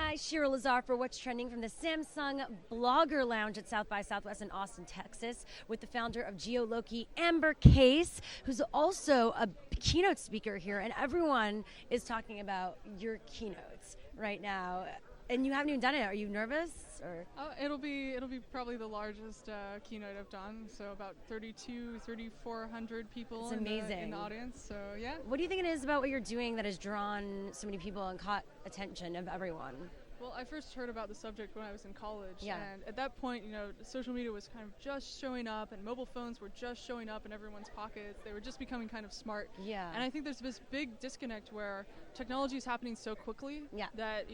Hi, Shira Lazar for What's Trending from the Samsung Blogger Lounge at South by Southwest in Austin, Texas, with the founder of geoloke, Amber Case, who's also a keynote speaker here, and everyone is talking about your keynotes right now. And you haven't even done it. Are you nervous? Or? It'll be probably the largest keynote I've done. So about 3,400 people in the audience. So yeah. What do you think it is about what you're doing that has drawn so many people and caught attention of everyone? Well, I first heard about the subject when I was in college, yeah. And at that point, social media was kind of just showing up, and mobile phones were just showing up in everyone's pockets. They were just becoming kind of smart. Yeah. And I think there's this big disconnect where technology is happening so quickly that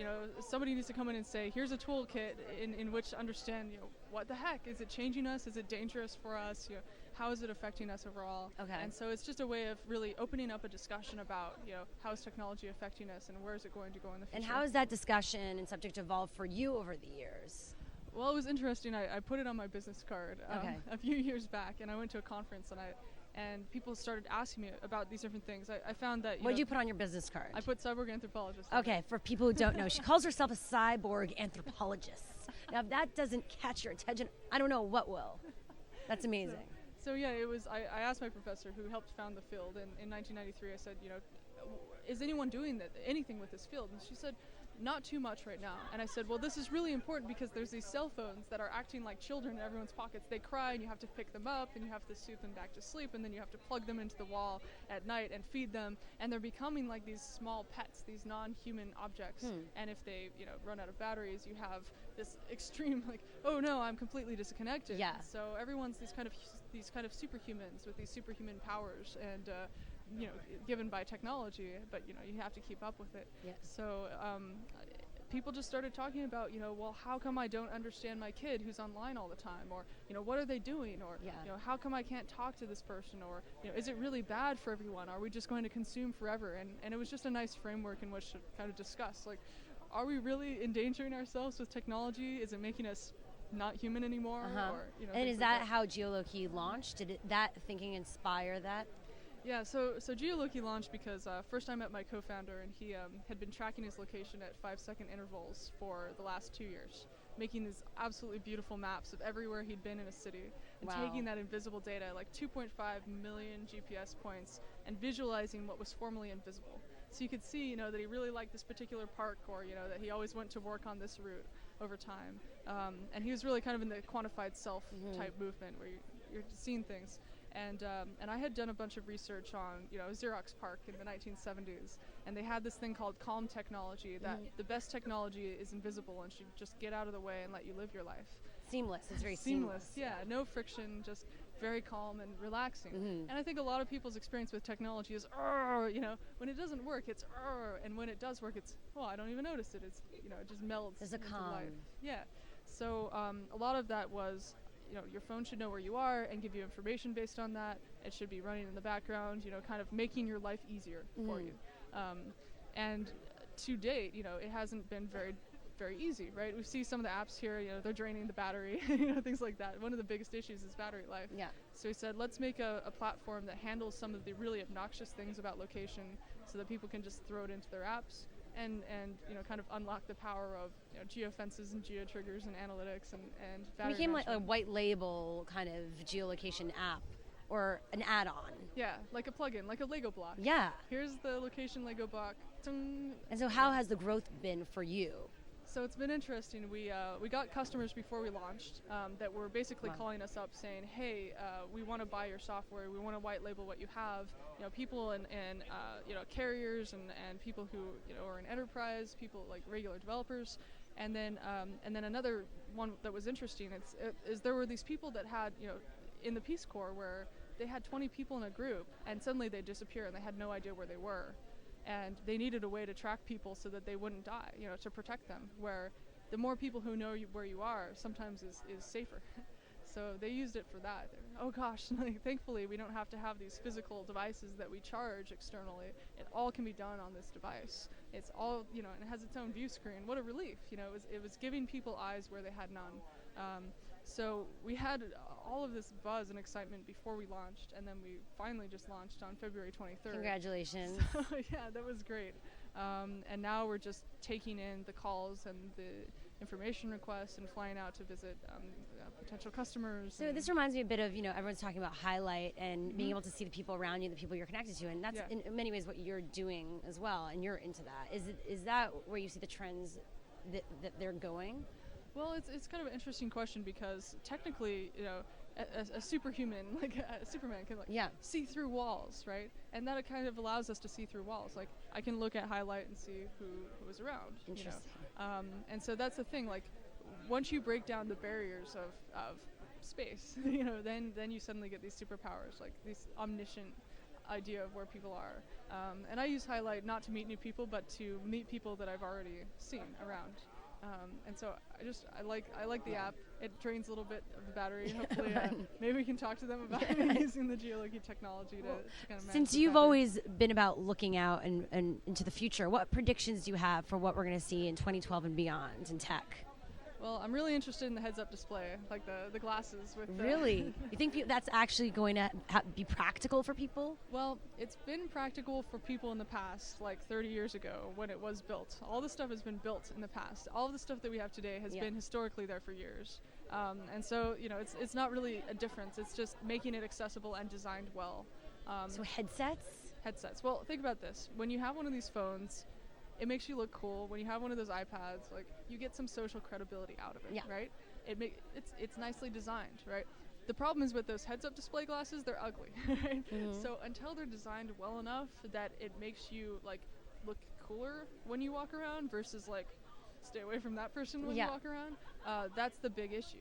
somebody needs to come in and say, here's a toolkit in which to understand, what the heck is it changing us? Is it dangerous for us? How is it affecting us overall? Okay. And so it's just a way of really opening up a discussion about, how is technology affecting us and where is it going to go in the future? And how has that discussion and subject evolved for you over the years? Well, it was interesting. I put it on my business card a few years back, and I went to a conference, and people started asking me about these different things. I found that. What did you put on your business card? I put Cyborg Anthropologist. Okay, for people who don't know, she calls herself a cyborg anthropologist. Now, if that doesn't catch your attention, I don't know what will. That's amazing. So yeah, it was. I asked my professor who helped found the field in 1993. I said, is anyone doing anything with this field? And she said, not too much right now. And I said, well, this is really important because there's these cell phones that are acting like children in everyone's pockets. They cry, and you have to pick them up, and you have to soothe them back to sleep, and then you have to plug them into the wall at night and feed them. And they're becoming like these small pets, these non-human objects. And if they, run out of batteries, you have this extreme, like, oh no, I'm completely disconnected. Yeah. So everyone's these kind of superhumans with these superhuman powers, and given by technology, but you have to keep up with it. Yeah. So people just started talking about, well, how come I don't understand my kid who's online all the time, or what are they doing, or how come I can't talk to this person, or is it really bad for everyone? Are we just going to consume forever? And it was just a nice framework in which to kind of discuss, like, are we really endangering ourselves with technology? Is it making us not human anymore? Or, and is that how geoloke launched? Did that thinking inspire that? Yeah, so geoloke launched because first I met my co-founder, and he had been tracking his location at 5-second intervals for the last 2 years, making these absolutely beautiful maps of everywhere he'd been in a city, and taking that invisible data, like 2.5 million GPS points, and visualizing what was formerly invisible. So you could see, that he really liked this particular park, or that he always went to work on this route over time. And he was really kind of in the quantified self type movement where you're seeing things. And I had done a bunch of research on, Xerox PARC in the 1970s, and they had this thing called calm technology, that the best technology is invisible and should just get out of the way and let you live your life. Seamless. It's very seamless. Yeah, no friction, just very calm and relaxing. And I think a lot of people's experience with technology is, when it doesn't work, it's, and when it does work, it's, I don't even notice it. It's, it just melts. There's a calm. Life. Yeah. So a lot of that was, your phone should know where you are and give you information based on that. It should be running in the background, kind of making your life easier for you. And to date, it hasn't been very, very easy, right? We see some of the apps here, they're draining the battery, things like that. One of the biggest issues is battery life. Yeah. So we said, let's make a platform that handles some of the really obnoxious things about location so that people can just throw it into their apps. And kind of unlock the power of geofences and geotriggers and analytics and battery It became like a management. white label kind of geolocation app or an add-on. Yeah, like a plugin, like a Lego block. Yeah. Here's the location Lego block. Ding. And so how has the growth been for you? So it's been interesting. We got customers before we launched that were basically calling us up saying, hey, we want to buy your software. We want to white label what you have. People and carriers and people who are in enterprise, people like regular developers. And then another one that was interesting is there were these people that had, in the Peace Corps where they had 20 people in a group and suddenly they disappear and they had no idea where they were. And they needed a way to track people so that they wouldn't die, to protect them, where the more people who know where you are sometimes is safer. So they used it for that. Oh gosh, thankfully we don't have to have these physical devices that we charge externally. It all can be done on this device. It's all, and it has its own view screen. What a relief, it was giving people eyes where they had none. So we had all of this buzz and excitement before we launched, and then we finally just launched on February 23rd. Congratulations. So, yeah, that was great. And now we're just taking in the calls and the information requests and flying out to visit potential customers. So this reminds me a bit of, everyone's talking about highlight and being able to see the people around you, the people you're connected to, and that's in many ways what you're doing as well, and you're into that. Is that where you see the trends that they're going? Well, it's kind of an interesting question because technically, a superhuman, like a Superman, can see through walls, right? And that kind of allows us to see through walls. Like I can look at highlight and see who is around. Interesting. And so that's the thing. Like once you break down the barriers of space, then you suddenly get these superpowers, like this omniscient idea of where people are. And I use highlight not to meet new people, but to meet people that I've already seen around. And so I like the app. It drains a little bit of the battery. Hopefully, maybe we can talk to them about using the geoloke technology to kind of manage. Since you've always been about looking out and into the future, what predictions do you have for what we're going to see in 2012 and beyond in tech? Well, I'm really interested in the heads-up display, like the glasses with. Really? You think that's actually going to be practical for people? Well, it's been practical for people in the past, like 30 years ago when it was built. All this stuff has been built in the past. All of the stuff that we have today has been historically there for years. And so, it's not really a difference. It's just making it accessible and designed well. So headsets? Headsets. Well, think about this. When you have one of these phones, it makes you look cool. When you have one of those iPads, like you get some social credibility out of it, right? It's nicely designed, right? The problem is with those heads-up display glasses, they're ugly, right? So until they're designed well enough that it makes you like look cooler when you walk around versus like stay away from that person when you walk around, that's the big issue,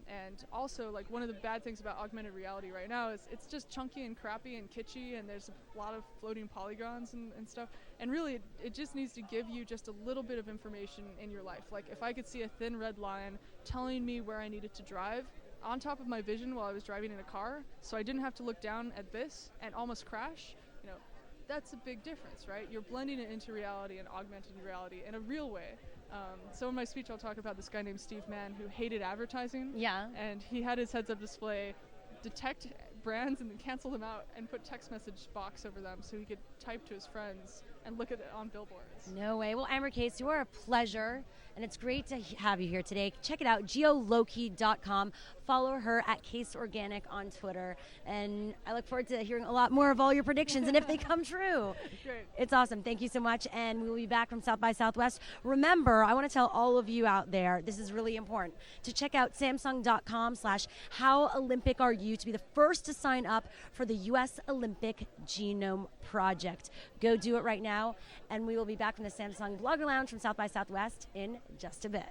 and also like one of the bad things about augmented reality right now is it's just chunky and crappy and kitschy, and there's a lot of floating polygons and stuff, and really it just needs to give you just a little bit of information in your life. Like if I could see a thin red line telling me where I needed to drive on top of my vision while I was driving in a car, so I didn't have to look down at this and almost crash, that's a big difference, right? You're blending it into reality and augmented reality in a real way. So in my speech, I'll talk about this guy named Steve Mann who hated advertising. Yeah. And he had his heads-up display detect brands and then cancel them out and put text message box over them so he could type to his friends and look at it on billboards. No way. Well, Amber Case, you are a pleasure, and it's great to have you here today. Check it out, geoloke.com. Follow her at Case Organic on Twitter, and I look forward to hearing a lot more of all your predictions and if they come true. Great. It's awesome. Thank you so much, and we will be back from South by Southwest. Remember, I want to tell all of you out there, this is really important, to check out samsung.com/HowOlympic to be the first to sign up for the U.S. Olympic Genome Project. Go do it right now, and we will be back from the Samsung Blogger Lounge from South by Southwest in just a bit.